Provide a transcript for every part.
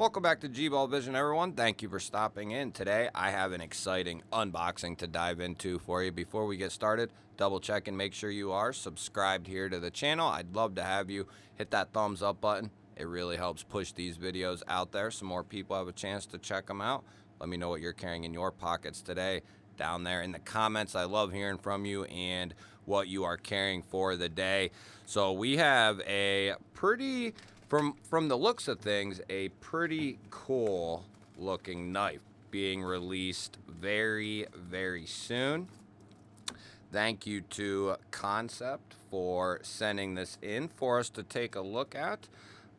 Welcome back to G-Ball Vision, everyone. Thank you for stopping in. Today, I have an exciting unboxing to dive into for you. Before we get started, double check and make sure you are subscribed here to the channel. I'd love to have you hit that thumbs up button. It really helps push these videos out there so more people have a chance to check them out. Let me know what you're carrying in your pockets today down there in the comments. I love hearing from you and what you are carrying for the day. So we have a pretty... From the looks of things, a pretty cool looking knife being released very, very soon. Thank you to Kansept for sending this in for us to take a look at.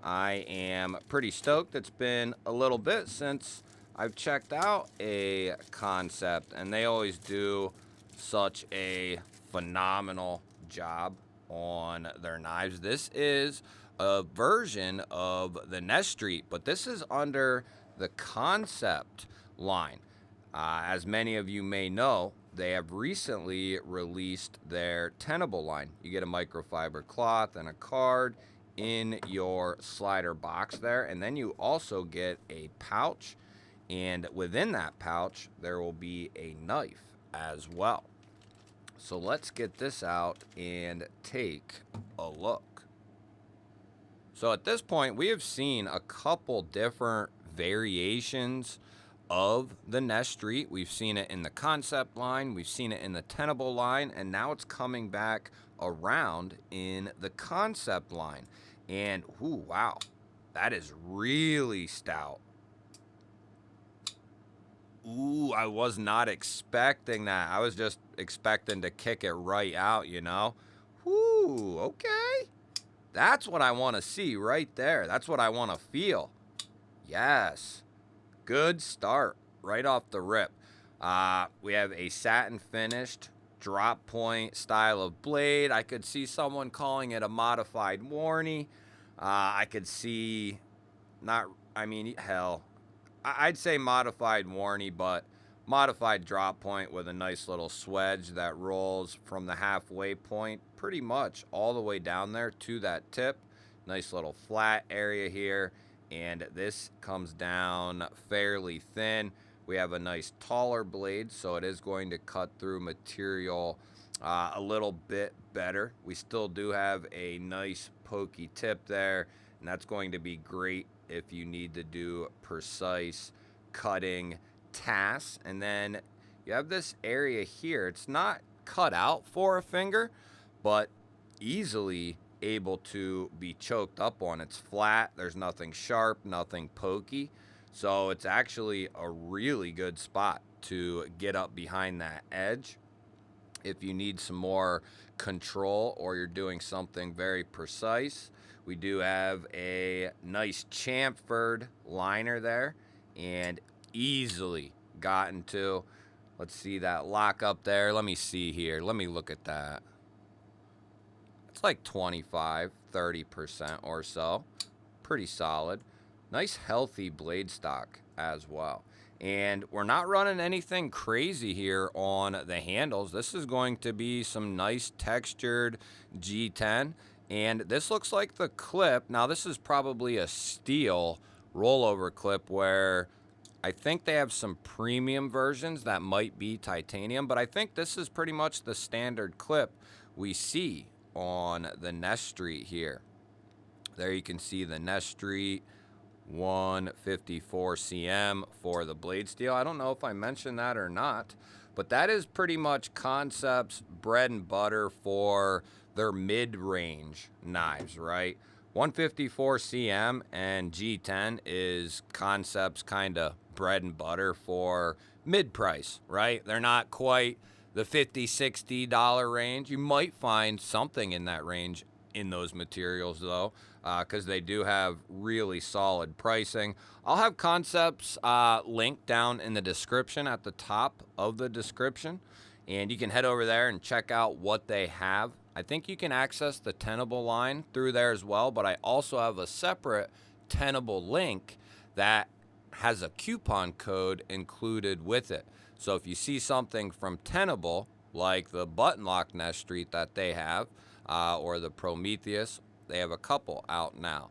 I am pretty stoked. It's been a little bit since I've checked out a Kansept, and they always do such a phenomenal job on their knives. This is a version of the Nest Street, but this is under the Kansept line. As many of you may know, they have recently released their Tenable line. You get a microfiber cloth and a card in your slider box there, and then you also get a pouch, and within that pouch there will be a knife as well. So let's get this out and take a look. So at this point, we have seen a couple different variations of the Nest Street. We've seen it in the Kansept line, we've seen it in the Tenable line, and now it's coming back around in the Kansept line. And, ooh, wow, that is really stout. Ooh, I was not expecting that. I was just expecting to kick it right out, you know? Ooh, okay. That's what I want to see right there. That's what I want to feel. Yes. Good start right off the rip. We have a satin finished drop point style of blade. I could see someone calling it a modified Warney. I could see hell, I'd say modified Warney, but modified drop point with a nice little swedge that rolls from the halfway point pretty much all the way down there to that tip. Nice little flat area here, and this comes down fairly thin. We have a nice taller blade, so it is going to cut through material a little bit better. We still do have a nice pokey tip there, and that's going to be great if you need to do precise cutting tasks. And then you have this area here. It's not cut out for a finger, but easily able to be choked up on. It's flat. There's nothing sharp, nothing pokey. So it's actually a really good spot to get up behind that edge. If you need some more control or you're doing something very precise, we do have a nice chamfered liner there and easily gotten to. Let's see that lock up there. Let me see here. Let me look at that. It's like 25-30% or so. Pretty solid. Nice healthy blade stock as well. And we're not running anything crazy here on the handles. This is going to be some nice textured G10. And this looks like the clip. Now this is probably a steel rollover clip where I think they have some premium versions that might be titanium, but I think this is pretty much the standard clip we see on the Nest Street here. There you can see the Nest Street 154 cm for the blade steel. I don't know if I mentioned that or not, but that is pretty much Kansept's bread and butter for their mid-range knives, right? 154 cm and G10 is Kansept's kind of bread and butter for mid-price, right? They're not quite the $50-$60 range. You might find something in that range in those materials though, because they do have really solid pricing. I'll have Kansept's link down in the description at the top of the description, and you can head over there and check out what they have. I think you can access the Tenable line through there as well, but I also have a separate Tenable link that has a coupon code included with it. So if you see something from Tenable, like the button lock Nest Street that they have, or the Prometheus, they have a couple out now.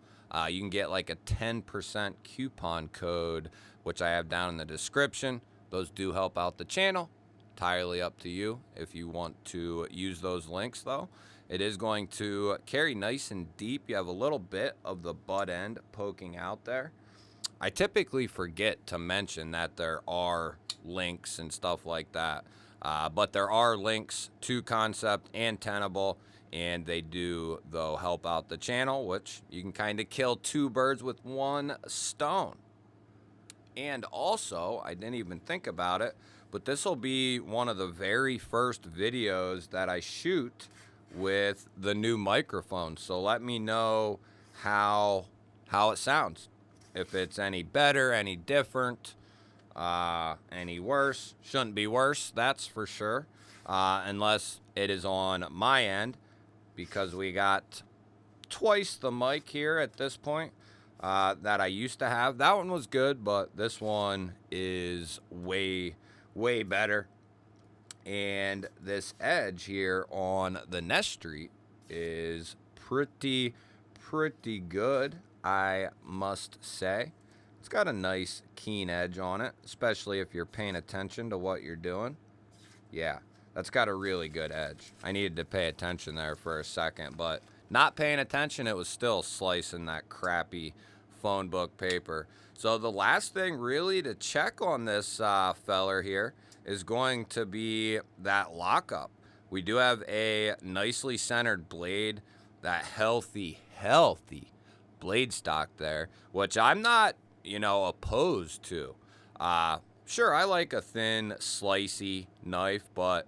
You can get like a 10% coupon code, which I have down in the description. Those do help out the channel. Entirely up to you if you want to use those links, though. It is going to carry nice and deep. You have a little bit of the butt end poking out there. I typically forget to mention that there are links and stuff like that. But there are links to Kansept and Tenable, and they do, though, help out the channel, which you can kind of kill two birds with one stone. And also, I didn't even think about it, but this will be one of the very first videos that I shoot with the new microphone. So let me know how it sounds. If it's any better, any different, any worse. Shouldn't be worse, that's for sure. Unless it is on my end, because we got twice the mic here at this point that I used to have. That one was good, but this one is way better. And this edge here on the Nest Street is pretty good, I must say. It's got a nice keen edge on it, especially if you're paying attention to what you're doing. Yeah, that's got a really good edge. I needed to pay attention there for a second, but not paying attention, it was still slicing that crappy phone book paper. So the last thing really to check on this feller here is going to be that lockup. We do have a nicely centered blade, that healthy blade stock there, which I'm not, opposed to. Sure, I like a thin, slicey knife, but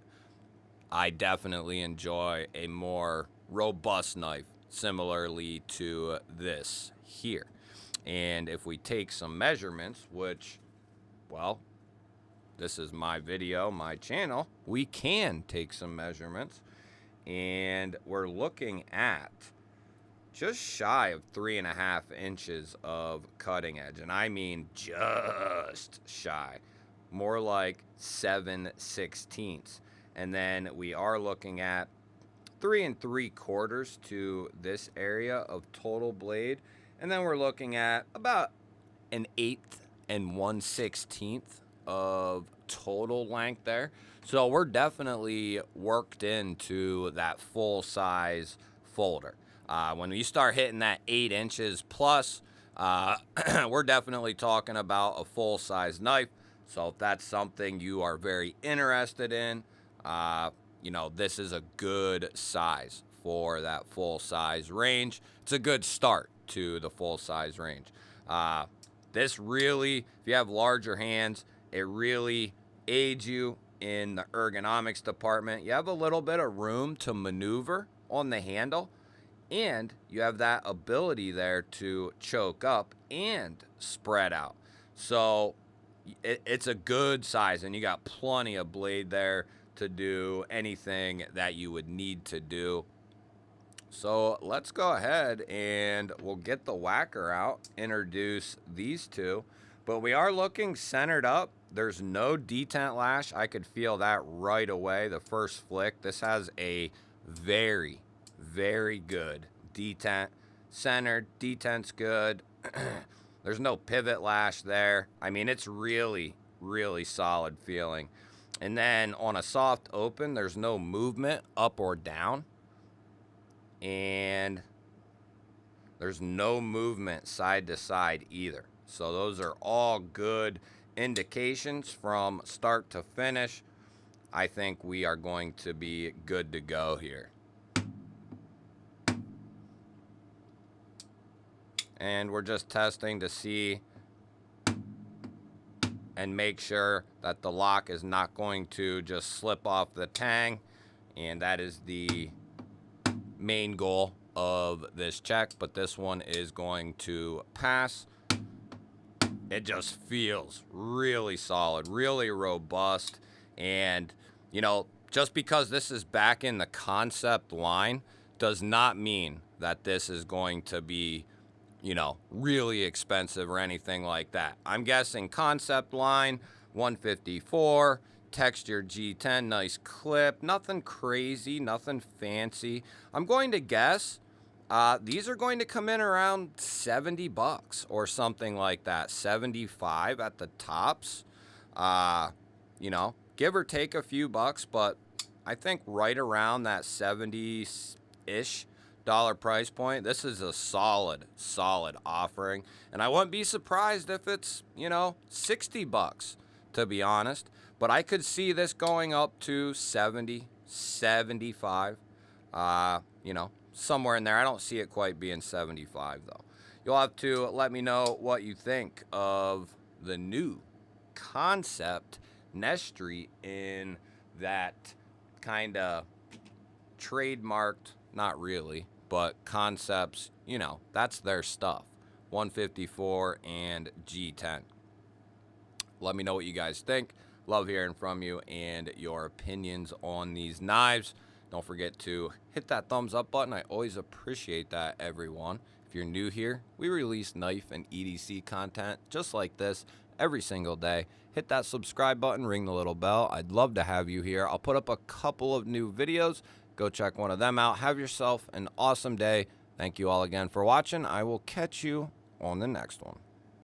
I definitely enjoy a more robust knife, similarly to this here. And if we take some measurements, which, well, this is my video, my channel, we can take some measurements, and we're looking at just shy of 3.5 inches of cutting edge, and I mean just shy, more like 7/16. And then we are looking at 3 3/4 to this area of total blade, and then we're looking at about 1/8 and 1/16 of total length there. So we're definitely worked into that full size folder. When you start hitting that 8 inches plus, we're definitely talking about a full size knife. So if that's something you are very interested in, this is a good size for that full size range. It's a good start to the full size range. This really, if you have larger hands, it really aids you in the ergonomics department. You have a little bit of room to maneuver on the handle, and you have that ability there to choke up and spread out. So it's a good size, and you got plenty of blade there to do anything that you would need to do. So let's go ahead and we'll get the whacker out, introduce these two. But we are looking centered up. There's no detent lash. I could feel that right away, the first flick. This has a very good detent. Centered, detent's good. There's no pivot lash there. I mean, it's really solid feeling. And then on a soft open, there's no movement up or down. And there's no movement side to side either. So those are all good indications from start to finish. I think we are going to be good to go here. And we're just testing to see and make sure that the lock is not going to just slip off the tang. And that is the main goal of this check, but this one is going to pass. It just feels really solid, really robust. And, just because this is back in the Kansept line does not mean that this is going to be, really expensive or anything like that. I'm guessing Kansept line, 154, texture G10, nice clip, nothing crazy, nothing fancy. I'm going to guess These are going to come in around 70 bucks or something like that. 75 at the tops. You know, give or take a few bucks, but I think right around that 70-ish dollar price point. This is a solid offering, and I wouldn't be surprised if it's, you know, 60 bucks, to be honest. But I could see this going up to 70, 75, you know, somewhere in there. I don't see it quite being 75 though. You'll have to let me know what you think of the new Kansept Nestri in that kind of trademarked, not really, but Kansept's, you know, that's their stuff. 154 and G10. Let me know what you guys think. Love hearing from you and your opinions on these knives. Don't forget to hit that thumbs up button. I always appreciate that, everyone. If you're new here, we release knife and EDC content just like this every single day. Hit that subscribe button, ring the little bell. I'd love to have you here. I'll put up a couple of new videos. Go check one of them out. Have yourself an awesome day. Thank you all again for watching. I will catch you on the next one.